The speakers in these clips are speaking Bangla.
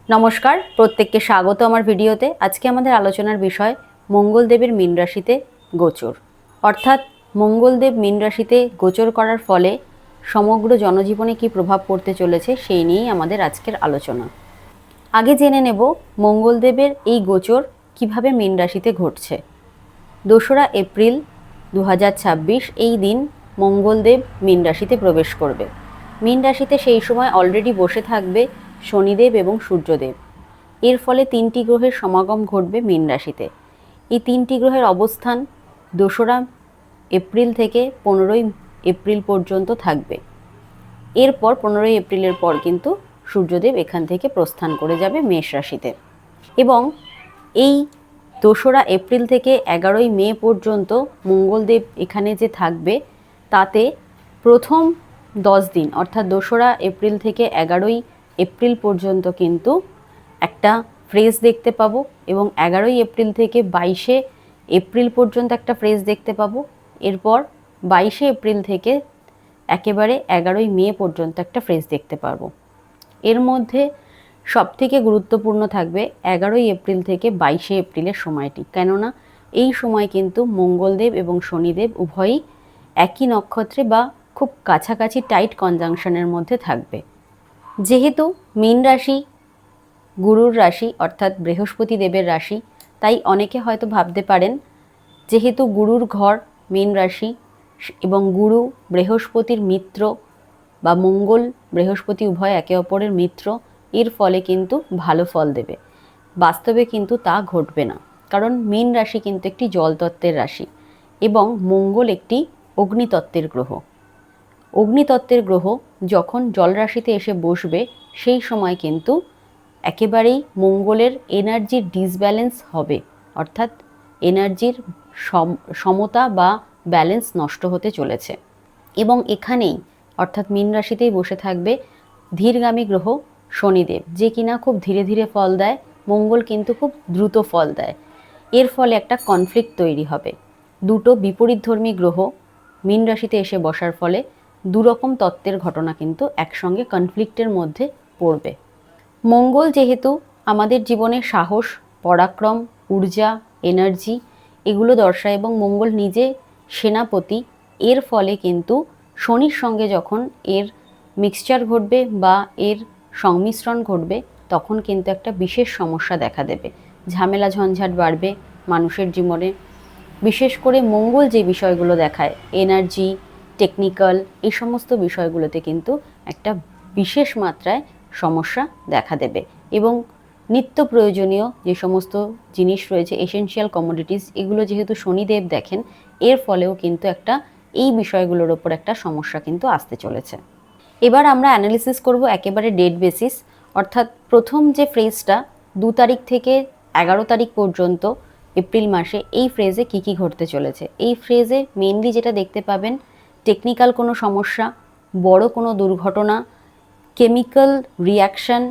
নমস্কার, প্রত্যেককে স্বাগত আমার ভিডিওতে। আজকে আমাদের আলোচনার বিষয় মঙ্গলদেবের মীন রাশিতে গোচর, অর্থাৎ মঙ্গলদেব মীন রাশিতে গোচর করার ফলে সমগ্র জনজীবনে কী প্রভাব পড়তে চলেছে সেই নিয়েই আমাদের আজকের আলোচনা। আগে জেনে নেব মঙ্গলদেবের এই গোচর কিভাবে মীন রাশিতে ঘটছে। 2রা এপ্রিল 2026 এই দিন মঙ্গলদেব মীন রাশিতে প্রবেশ করবে। মীন রাশিতে সেই সময় অলরেডি বসে থাকবে শনিদেব এবং সূর্যদেব। এর ফলে 3টি গ্রহের সমাগম ঘটবে মীন রাশিতে। এই 3টি গ্রহের অবস্থান 2রা এপ্রিল থেকে 15ই এপ্রিল পর্যন্ত থাকবে। এরপর 15ই এপ্রিলের পর কিন্তু সূর্যদেব এখান থেকে প্রস্থান করে যাবে মেষ রাশিতে। এবং এই 2রা এপ্রিল থেকে 11ই মে পর্যন্ত মঙ্গলদেব এখানে যে থাকবে তাতে প্রথম 10 দিন অর্থাৎ 2রা এপ্রিল থেকে 11ই এপ্রিল পর্যন্ত কিন্তু একটা ফ্রেজ দেখতে পাবো এবং 11ই এপ্রিল থেকে 22শে এপ্রিল পর্যন্ত একটা ফ্রেজ দেখতে পাবো। এরপর 22শে এপ্রিল থেকে একেবারে 11ই মে পর্যন্ত একটা ফ্রেজ দেখতে পারবো। এর মধ্যে সবথেকে গুরুত্বপূর্ণ থাকবে 11ই এপ্রিল থেকে 22শে এপ্রিলের সময়টি, কেননা এই সময় কিন্তু মঙ্গলদেব এবং শনিদেব উভয়ই একই নক্ষত্রে বা খুব কাছাকাছি টাইট কনজাংশনের মধ্যে থাকবে। যেহেতু মীন রাশি গুরুর রাশি অর্থাৎ বৃহস্পতি দেবের রাশি, তাই অনেকে হয়তো ভাবতে পারেন যেহেতু গুরুর ঘর মীন রাশি এবং গুরু বৃহস্পতির মিত্র বা মঙ্গল বৃহস্পতি উভয় একে অপরের মিত্র, এর ফলে কিন্তু ভালো ফল দেবে। বাস্তবে কিন্তু তা ঘটবে না, কারণ মীন রাশি কিন্তু একটি জলতত্ত্বের রাশি এবং মঙ্গল একটি অগ্নিতত্ত্বের গ্রহ। অগ্নিতত্ত্বের গ্রহ যখন জল রাশিতে এসে বসবে সেই সময় কিন্তু একেবারেই মঙ্গলের এনার্জির ডিসব্যালেন্স হবে, অর্থাৎ এনার্জির সমতা বা ব্যালেন্স নষ্ট হতে চলেছে। এবং এখানেই অর্থাৎ মীন রাশিতেই বসে থাকবে ধীরগামী গ্রহ শনিদেব, যে কিনা খুব ধীরে ধীরে ফল দেয়, মঙ্গল কিন্তু খুব দ্রুত ফল দেয়। এর ফলে একটা কনফ্লিক্ট তৈরি হবে। দুটো বিপরীতধর্মী গ্রহ মীন রাশিতে এসে বসার ফলে দুরকম তত্ত্বের ঘটনা কিন্তু একসঙ্গে কনফ্লিক্টের মধ্যে পড়বে। মঙ্গল যেহেতু আমাদের জীবনে সাহস, পরাক্রম, ঊর্জা, এনার্জি এগুলো দর্শায় এবং মঙ্গল নিজে সেনাপতি, এর ফলে কিন্তু শনির সঙ্গে যখন এর মিক্সচার ঘটবে বা এর সংমিশ্রণ ঘটবে তখন কিন্তু একটা বিশেষ সমস্যা দেখা দেবে। ঝামেলা ঝঞ্ঝাট বাড়বে মানুষের জীবনে। বিশেষ করে মঙ্গল যে বিষয়গুলো দেখায় এনার্জি, টেকনিক্যাল, এই সমস্ত বিষয়গুলোতে কিন্তু একটা বিশেষ মাত্রায় সমস্যা দেখা দেবে। এবং নিত্য প্রয়োজনীয় যে সমস্ত জিনিস রয়েছে, এসেনশিয়াল কমোডিটিস, এগুলো যেহেতু শনিদেব দেখেন, এর ফলেও কিন্তু একটা এই বিষয়গুলোর ওপর একটা সমস্যা কিন্তু আসতে চলেছে। এবার আমরা অ্যানালিসিস করব একেবারে ডেট বেসিস, অর্থাৎ প্রথম যে ফ্রেজটা 2 তারিখ থেকে 11 তারিখ পর্যন্ত এপ্রিল মাসে, এই ফ্রেজে কী কী ঘটতে চলেছে। এই ফ্রেজে মেনলি যেটা দেখতে পাবেন, টেকনিক্যাল কোনো সমস্যা, বড় কোনো দুর্ঘটনা, কেমিক্যাল রিয়াকশান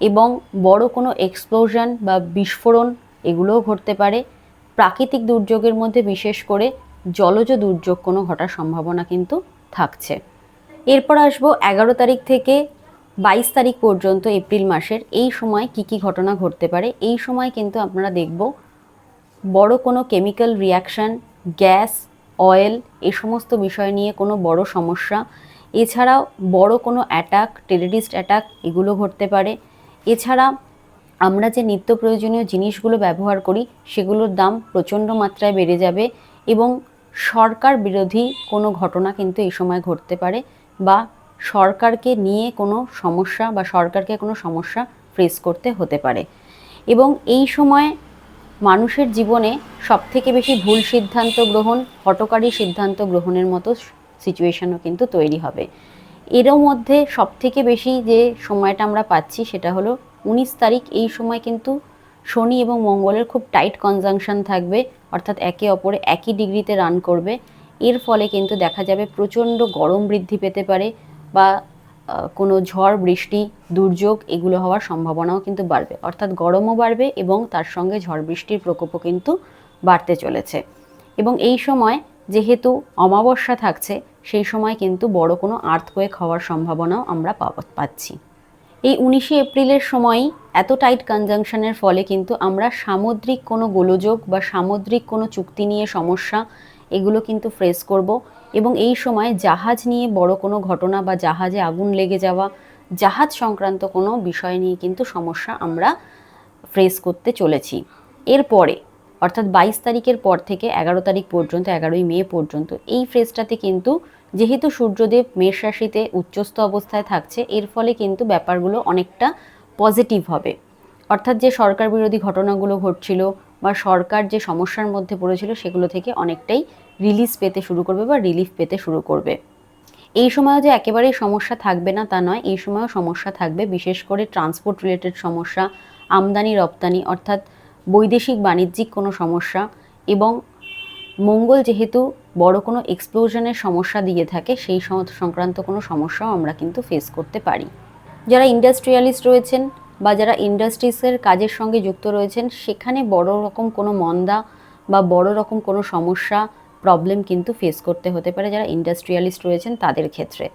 এবং বড় কোনো এক্সপ্লোশন বা বিস্ফোরণ এগুলোও ঘটতে পারে। প্রাকৃতিক দুর্যোগের মধ্যে বিশেষ করে জলজ দুর্যোগ কোনো ঘটার সম্ভাবনা কিন্তু থাকছে। এরপর আসবো 11 তারিখ থেকে 22 তারিখ পর্যন্ত এপ্রিল মাসের, এই সময় কি কি ঘটনা ঘটতে পারে। এই সময় কিন্তু আপনারা দেখব বড় কোনো কেমিক্যাল রিয়াকশান, গ্যাস, অয়েল, এ সমস্ত বিষয় নিয়ে কোনো বড় সমস্যা, এছাড়াও বড় কোনো অ্যাটাক, টেররিস্ট অ্যাটাক এগুলো ঘটতে পারে। এছাড়া আমরা যে নিত্য প্রয়োজনীয় জিনিসগুলো ব্যবহার করি সেগুলোর দাম প্রচণ্ড মাত্রায় বেড়ে যাবে এবং সরকার বিরোধী কোনো ঘটনা কিন্তু এই সময় ঘটতে পারে বা সরকারকে নিয়ে কোনো সমস্যা বা সরকারকে কোনো সমস্যা ফেস করতে হতে পারে। এবং এই সময় মানুষের জীবনে সবথেকে বেশি ভুল সিদ্ধান্ত গ্রহণ, হঠকারী সিদ্ধান্ত গ্রহণের মতো সিচুয়েশনও কিন্তু তৈরি হবে। এরও মধ্যে সবথেকে বেশি যে সময়টা আমরা পাচ্ছি সেটা হলো 19 তারিখ। এই সময় কিন্তু শনি এবং মঙ্গলের খুব টাইট কনজাংশন থাকবে, অর্থাৎ একে অপরে একই ডিগ্রিতে রান করবে। এর ফলে কিন্তু দেখা যাবে প্রচণ্ড গরম বৃদ্ধি পেতে পারে বা কোনো ঝড় বৃষ্টি, দুর্যোগ এগুলো হওয়ার সম্ভাবনাও কিন্তু বাড়বে, অর্থাৎ গরমও বাড়বে এবং তার সঙ্গে ঝড় বৃষ্টির প্রকোপও কিন্তু বাড়তে চলেছে। এবং এই সময় যেহেতু অমাবস্যা থাকছে, সেই সময় কিন্তু বড় কোনো আর্থকোয়েক হওয়ার সম্ভাবনাও আমরা পাচ্ছি। এই 19শে এপ্রিলের সময়ই এত টাইট কনজাংশনের ফলে কিন্তু আমরা সামুদ্রিক কোনো গোলযোগ বা সামুদ্রিক কোনো চুক্তি নিয়ে সমস্যা এগুলো কিন্তু ফেস করব। এবং এই সময় জাহাজ নিয়ে বড় কোনো ঘটনা বা জাহাজে আগুন লেগে যাওয়া, জাহাজ সংক্রান্ত কোনো বিষয় নিয়ে কিন্তু সমস্যা আমরা ফেস করতে চলেছি। এরপরে অর্থাৎ 22 তারিখের পর থেকে 11 তারিখ পর্যন্ত, 11ই মে পর্যন্ত এই ফেজটাতে কিন্তু যেহেতু সূর্যদেব মেষ রাশিতে উচ্চস্থ অবস্থায় থাকছে, এর ফলে কিন্তু ব্যাপারগুলো অনেকটা পজিটিভ হবে। অর্থাৎ যে সরকার বিরোধী ঘটনাগুলো ঘটছিল বা সরকার যে সমস্যার মধ্যে পড়েছিল সেগুলো থেকে অনেকটাই রিলিজ পেতে শুরু করবে বা রিলিফ পেতে শুরু করবে। এই সময়ও যে একেবারেই সমস্যা থাকবে না তা নয়, এই সময়ও সমস্যা থাকবে, বিশেষ করে ট্রান্সপোর্ট রিলেটেড সমস্যা, আমদানি রপ্তানি অর্থাৎ বৈদেশিক বাণিজ্যিক কোনো সমস্যা, এবং মঙ্গল যেহেতু বড় কোনো এক্সপ্লোশনের সমস্যা দিয়ে থাকে সেই সংক্রান্ত কোনো সমস্যাও আমরা কিন্তু ফেস করতে পারি। যারা ইন্ডাস্ট্রিয়ালিস্ট রয়েছেন বা যারা ইন্ডাস্ট্রিজের কাজের সঙ্গে যুক্ত রয়েছেন সেখানে বড় রকম কোনো মন্দা বা বড় রকম কোনো সমস্যা প্রবলেম কিন্তু ফেস করতে হতে পারে যারা ইন্ডাস্ট্রিয়ালিস্ট রয়েছেন তাদের ক্ষেত্রে।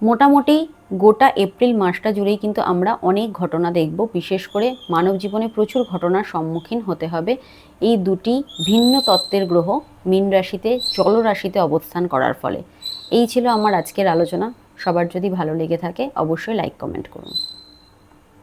মোটামুটি গোটা এপ্রিল মাসটা জুড়েই কিন্তু আমরা অনেক ঘটনা দেখব, বিশেষ করে মানব জীবনে প্রচুর ঘটনার সম্মুখীন হতে হবে এই দুটি ভিন্ন তত্ত্বের গ্রহ মীন রাশিতে জলরাশিতে অবস্থান করার ফলে। এই ছিল আমার আজকের আলোচনা। সবার যদি ভালো লেগে থাকে অবশ্যই লাইক কমেন্ট করুন।